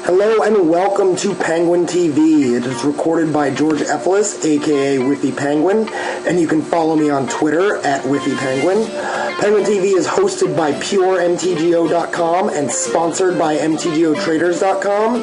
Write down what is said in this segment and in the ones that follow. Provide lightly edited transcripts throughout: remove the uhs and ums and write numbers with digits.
Hello and welcome to Penguin TV. It is recorded by George Ephelis, aka Whiffy Penguin, and you can follow me on Twitter at Whiffy Penguin. Penguin TV is hosted by PureMTGO.com and sponsored by MTGOTraders.com.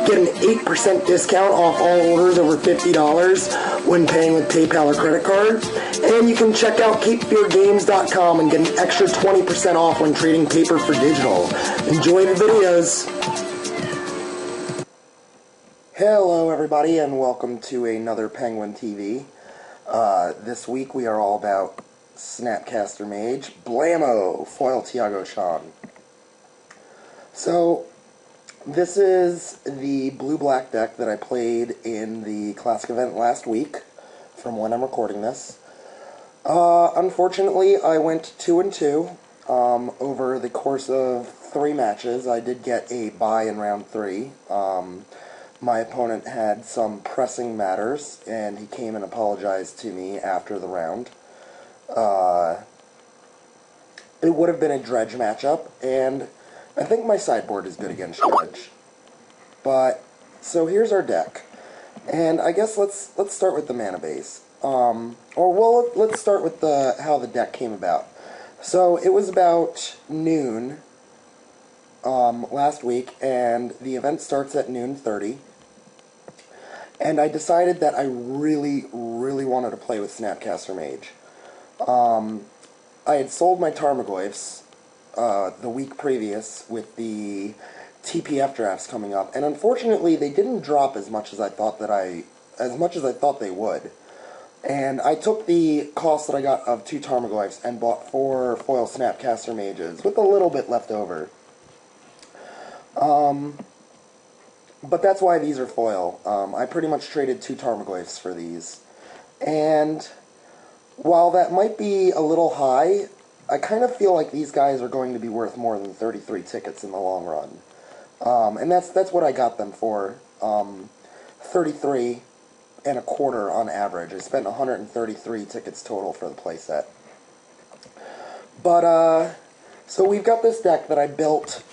Get an 8% discount off all orders over $50 when paying with PayPal or credit card. And you can check out KeepYourGames.com and get an extra 20% off when trading paper for digital. Enjoy the videos. Hello everybody and welcome to another Penguin TV. This week we are all about Snapcaster Mage, Blammo, foil Tiago Shan. So, this is the blue-black deck that I played in the Classic event last week, from when I'm recording this. Unfortunately, I went 2-2 over the course of 3 matches. I did get a bye in round 3. My opponent had some pressing matters, and he came and apologized to me after the round. It would have been a Dredge matchup, and I think my sideboard is good against Dredge. But, so here's our deck. And I guess let's start with the mana base. Let's start with how the deck came about. So, it was about noon last week, and the event starts at noon 30. And I decided that I really wanted to play with Snapcaster Mage. I had sold my Tarmogoyfs the week previous with the TPF drafts coming up, and unfortunately they didn't drop as much as I thought they would. And I took the cost that I got of 2 Tarmogoyfs and bought 4 foil Snapcaster Mages with a little bit left over. But that's why these are foil. I pretty much traded 2 Tarmogoyfs for these. And while that might be a little high, I kind of feel like these guys are going to be worth more than 33 tickets in the long run. And that's what I got them for. 33 and a quarter on average. I spent 133 tickets total for the playset. But, so we've got this deck that I built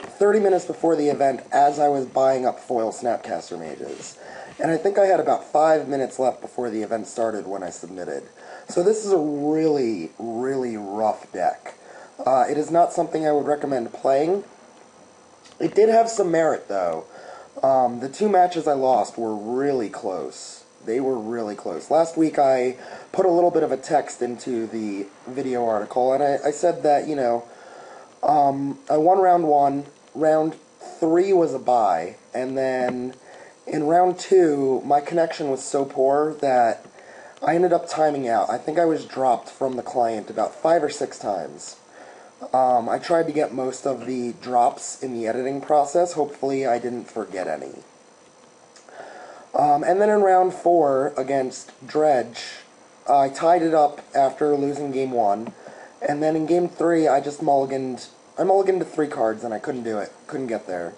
30 minutes before the event as I was buying up foil Snapcaster Mages. And I think I had about 5 minutes left before the event started when I submitted. So this is a really rough deck. It is not something I would recommend playing. It did have some merit though. The 2 matches I lost were really close. They were really close. Last week I put a little bit of a text into the video article, and I said that, you know, I won round 1, round 3 was a bye, and then in round 2, my connection was so poor that I ended up timing out. I think I was dropped from the client about 5 or 6 times. I tried to get most of the drops in the editing process. Hopefully I didn't forget any. And then in round 4 against Dredge, I tied it up after losing game 1. And then in game 3, I just mulliganed. I mulliganed to 3 cards and I couldn't do it. Couldn't get there.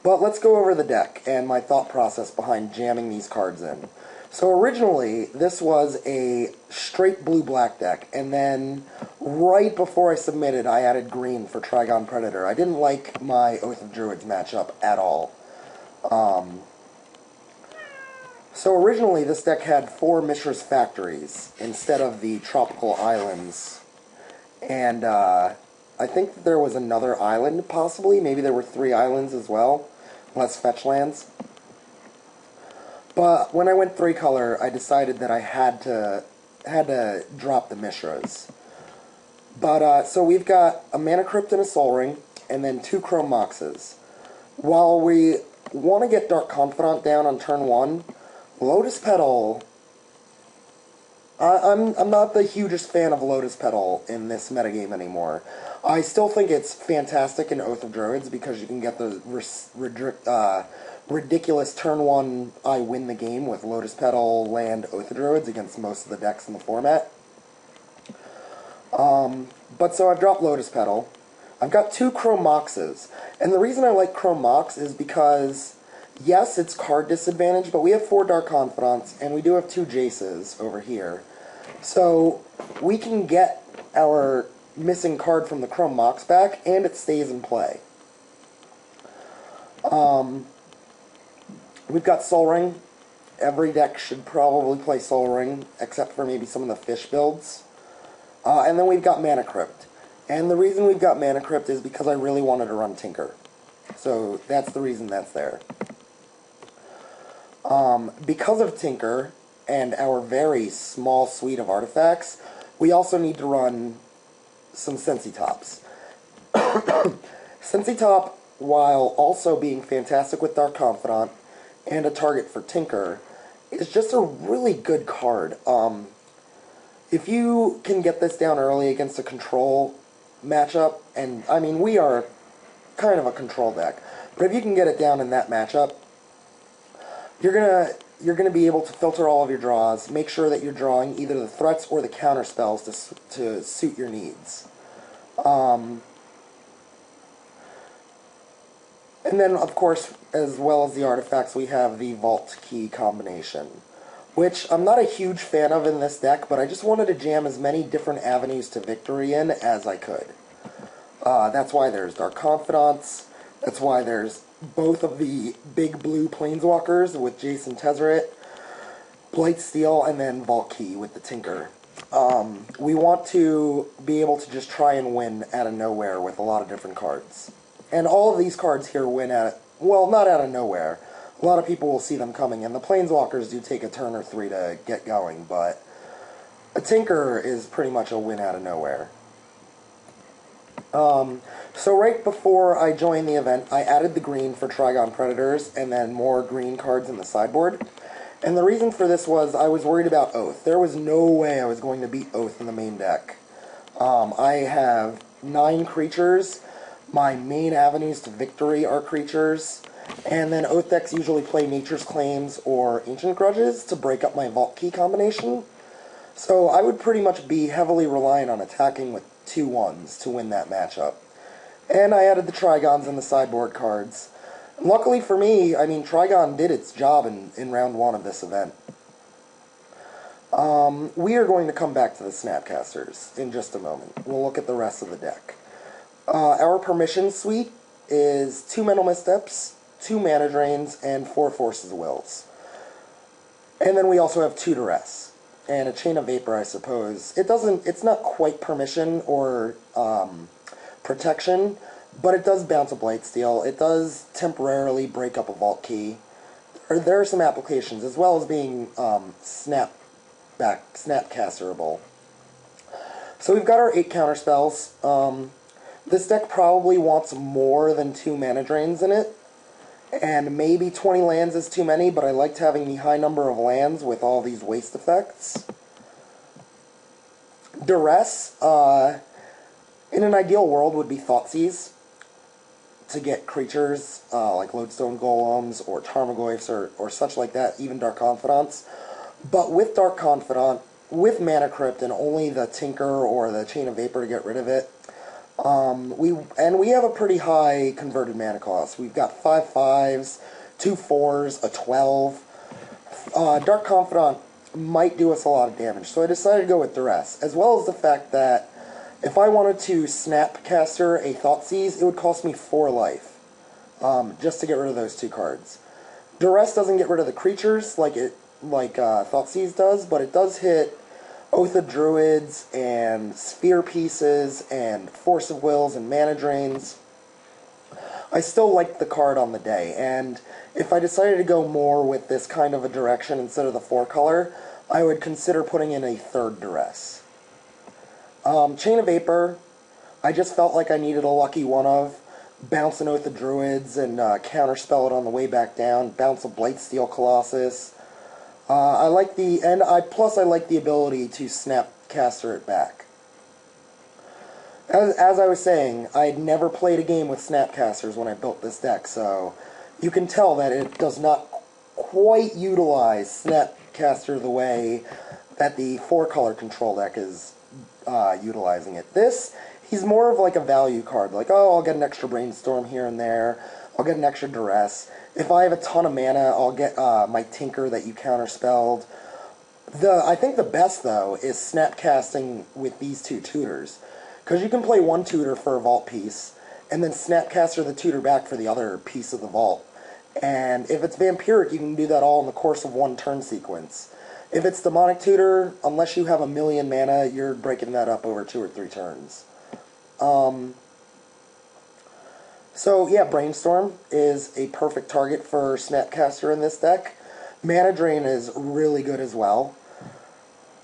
But let's go over the deck and my thought process behind jamming these cards in. So originally, this was a straight blue-black deck, and then right before I submitted, I added green for Trigon Predator. I didn't like my Oath of Druids matchup at all. So originally, this deck had 4 Mishra's Factories instead of the Tropical Islands. And I think that there was another island, possibly. Maybe there were 3 islands as well. Less fetch lands. But when I went 3-color, I decided that I had to drop the Mishras. But, so we've got a Mana Crypt and a Soul Ring, and then 2 Chrome Moxes. While we want to get Dark Confidant down on turn 1, Lotus Petal, I'm not the hugest fan of Lotus Petal in this metagame anymore. I still think it's fantastic in Oath of Druids because you can get the ridiculous turn 1 I win the game with Lotus Petal, land, Oath of Druids against most of the decks in the format. But so I've dropped Lotus Petal. I've got 2 Chrome Moxes. And the reason I like Chrome Mox is because, yes, it's card disadvantage, but we have 4 Dark Confidants, and we do have 2 Jaces over here. So we can get our missing card from the Chrome Mox back, and it stays in play. We've got Soul Ring. Every deck should probably play Soul Ring, except for maybe some of the fish builds. And then we've got Mana Crypt. And the reason we've got Mana Crypt is because I really wanted to run Tinker. So that's the reason that's there. Because of Tinker and our very small suite of artifacts, we also need to run some Sensi Tops. Sensi Top, while also being fantastic with Dark Confidant and a target for Tinker, is just a really good card. If you can get this down early against a control matchup, and I mean, we are kind of a control deck, but if you can get it down in that matchup, you're gonna be able to filter all of your draws, make sure that you're drawing either the threats or the counter spells to suit your needs. And then, of course, as well as the artifacts, we have the Vault Key combination, which I'm not a huge fan of in this deck, but I just wanted to jam as many different avenues to victory in as I could. That's why there's Dark Confidants, that's why there's both of the big blue Planeswalkers with Jason Tezzeret, Blightsteel, and then Vault Key with the Tinker. We want to be able to just try and win out of nowhere with a lot of different cards. And all of these cards here win well, not out of nowhere. A lot of people will see them coming, and the Planeswalkers do take a turn or three to get going, but a Tinker is pretty much a win out of nowhere. So right before I joined the event, I added the green for Trigon Predators, and then more green cards in the sideboard. And the reason for this was I was worried about Oath. There was no way I was going to beat Oath in the main deck. I have 9 creatures. My main avenues to victory are creatures. And then Oath decks usually play Nature's Claims or Ancient Grudges to break up my Vault Key combination. So I would pretty much be heavily reliant on attacking with 2/1s to win that matchup. And I added the Trigons and the sideboard cards. Luckily for me, I mean, Trigon did its job in round 1 of this event. We are going to come back to the Snapcasters in just a moment. We'll look at the rest of the deck. Our Permission Suite is 2 Mental Missteps, 2 Mana Drains, and 4 Forces of Wills. And then we also have 2 Duress, and a Chain of Vapor, I suppose. It's not quite Permission or Protection, but it does bounce a Blightsteel. It does temporarily break up a Vault Key. There are some applications, as well as being Snapcasterable. So we've got our 8 counter spells. This deck probably wants more than 2 Mana Drains in it, and maybe 20 lands is too many, but I liked having the high number of lands with all these waste effects. Duress, in an ideal world, would be Thoughtseize to get creatures like Lodestone Golems or Tarmogoyfs or such like that, even Dark Confidants. But with Dark Confidant, with Mana Crypt and only the Tinker or the Chain of Vapor to get rid of it, we have a pretty high converted mana cost. We've got 5 5s, 2 4s, a 12. Dark Confidant might do us a lot of damage, so I decided to go with Duress, as well as the fact that if I wanted to Snapcaster a Thoughtseize, it would cost me 4 life, just to get rid of those 2 cards. Duress doesn't get rid of the creatures like Thoughtseize does, but it does hit Oath of Druids and Sphere Pieces and Force of Wills and Mana Drains. I still liked the card on the day, and if I decided to go more with this kind of a direction instead of the 4-color, I would consider putting in a 3rd Duress. Chain of Vapor, I just felt like I needed a lucky one of. Bounce an Oath of Druids and counterspell it on the way back down. Bounce a Blightsteel Colossus. I like the ability to Snapcaster it back. As I was saying, I'd never played a game with Snapcasters when I built this deck, so you can tell that it does not quite utilize Snapcaster the way that the 4-color control deck is utilizing it. He's more of like a value card, like, oh, I'll get an extra Brainstorm here and there, I'll get an extra Duress. If I have a ton of mana, I'll get my Tinker that you counterspelled. I think the best, though, is Snapcasting with these 2 tutors. Because you can play 1 tutor for a Vault piece, and then Snapcaster the tutor back for the other piece of the vault. And if it's Vampiric, you can do that all in the course of one turn sequence. If it's Demonic Tutor, unless you have 1,000,000 mana, you're breaking that up over 2 or 3 turns. So yeah, Brainstorm is a perfect target for Snapcaster in this deck. Mana Drain is really good as well.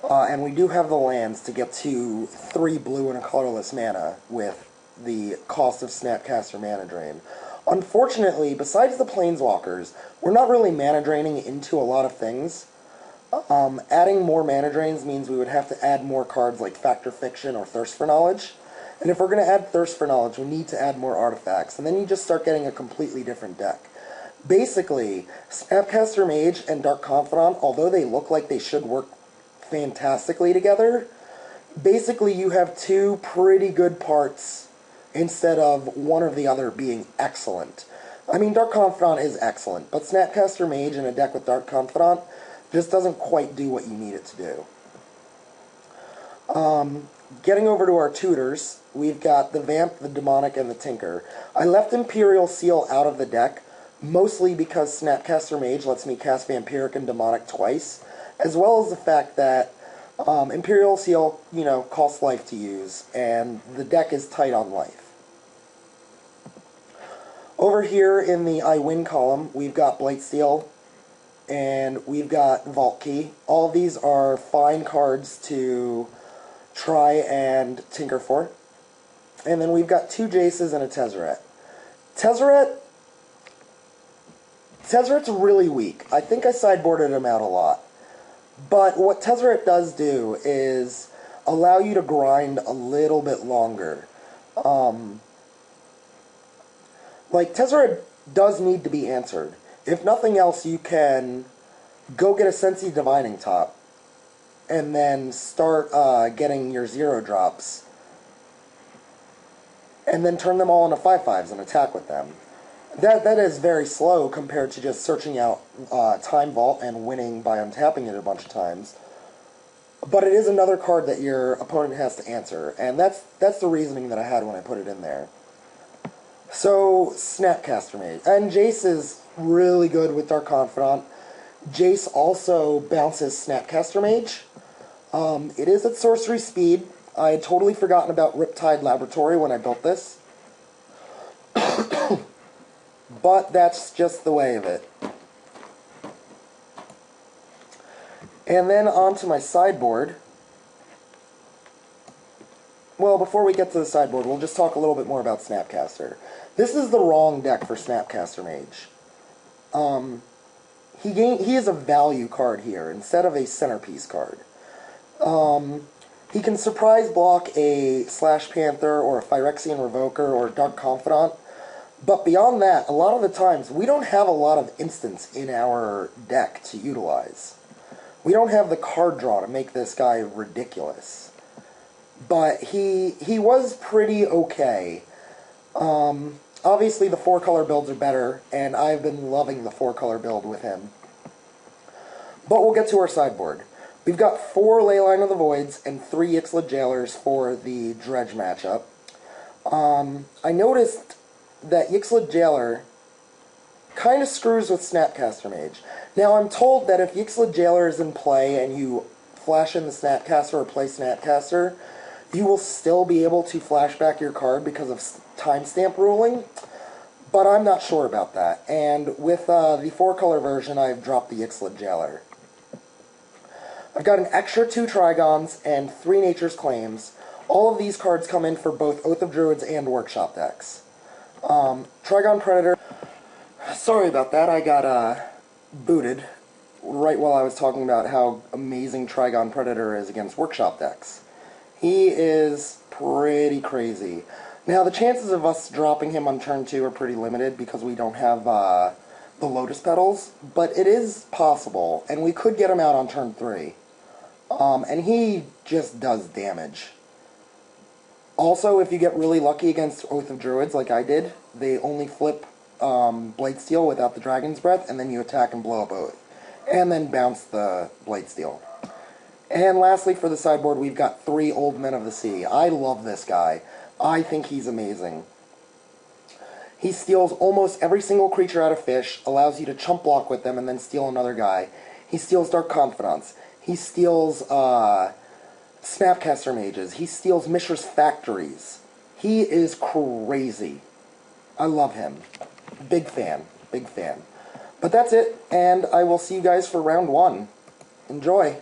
And we do have the lands to get to 3 blue and a colorless mana with the cost of Snapcaster Mana Drain. Unfortunately, besides the Planeswalkers, we're not really mana draining into a lot of things. Adding more mana drains means we would have to add more cards like Fact or Fiction or Thirst for Knowledge. And if we're going to add Thirst for Knowledge, we need to add more artifacts. And then you just start getting a completely different deck. Basically, Snapcaster Mage and Dark Confidant, although they look like they should work fantastically together, basically you have 2 pretty good parts instead of one or the other being excellent. I mean, Dark Confidant is excellent, but Snapcaster Mage in a deck with Dark Confidant just doesn't quite do what you need it to do. Getting over to our tutors, we've got the Vamp, the Demonic, and the Tinker. I left Imperial Seal out of the deck, mostly because Snapcaster Mage lets me cast Vampiric and Demonic twice, as well as the fact that Imperial Seal, costs life to use, and the deck is tight on life. Over here in the I Win column, we've got Blightsteel, and we've got Vault Key. All of these are fine cards to try and tinker for. And then we've got 2 Jaces and a Tezzeret. Tezzeret's really weak. I think I sideboarded him out a lot. But what Tezzeret does do is allow you to grind a little bit longer. Tezzeret does need to be answered. If nothing else, you can go get a Sensi Divining Top and then start getting your 0 drops and then turn them all into 5/5s and attack with them. That is very slow compared to just searching out Time Vault and winning by untapping it a bunch of times. But it is another card that your opponent has to answer, and that's the reasoning that I had when I put it in there. So, Snapcaster Mage. And Jace is really good with Dark Confidant. Jace also bounces Snapcaster Mage. It is at sorcery speed. I had totally forgotten about Riptide Laboratory when I built this. But that's just the way of it. And then onto my sideboard. Well, before we get to the sideboard, we'll just talk a little bit more about Snapcaster. This is the wrong deck for Snapcaster Mage. He is a value card here instead of a centerpiece card. He can surprise block a Slash Panther or a Phyrexian Revoker or Dark Confidant. But beyond that, a lot of the times, we don't have a lot of instants in our deck to utilize. We don't have the card draw to make this guy ridiculous. But he was pretty okay. Obviously, the 4-color builds are better, and I've been loving the 4-color build with him. But we'll get to our sideboard. We've got 4 Leyline of the Voids and 3 Ixalan Jailers for the Dredge matchup. I noticed that Ixalan Jailer kind of screws with Snapcaster Mage. Now, I'm told that if Ixalan Jailer is in play and you flash in the Snapcaster or play Snapcaster, you will still be able to flash back your card because of timestamp ruling, but I'm not sure about that. And with the 4-color version, I've dropped the Ixalan Jailer. I've got an extra 2 Trigons and 3 Nature's Claims. All of these cards come in for both Oath of Druids and Workshop decks. Trigon Predator. Sorry about that, I got booted right while I was talking about how amazing Trigon Predator is against Workshop decks. He is pretty crazy. Now, the chances of us dropping him on turn 2 are pretty limited because we don't have the Lotus Petals, but it is possible, and we could get him out on turn 3. And he just does damage. Also, if you get really lucky against Oath of Druids, like I did, they only flip Blightsteel without the Dragon's Breath, and then you attack and blow up Oath. And then bounce the Blightsteel. And lastly, for the sideboard, we've got 3 Old Men of the Sea. I love this guy. I think he's amazing. He steals almost every single creature out of Fish, allows you to chump block with them and then steal another guy. He steals Dark Confidants. He steals Snapcaster Mages. He steals Mishra's Factories. He is crazy. I love him. Big fan. Big fan. But that's it, and I will see you guys for round 1. Enjoy.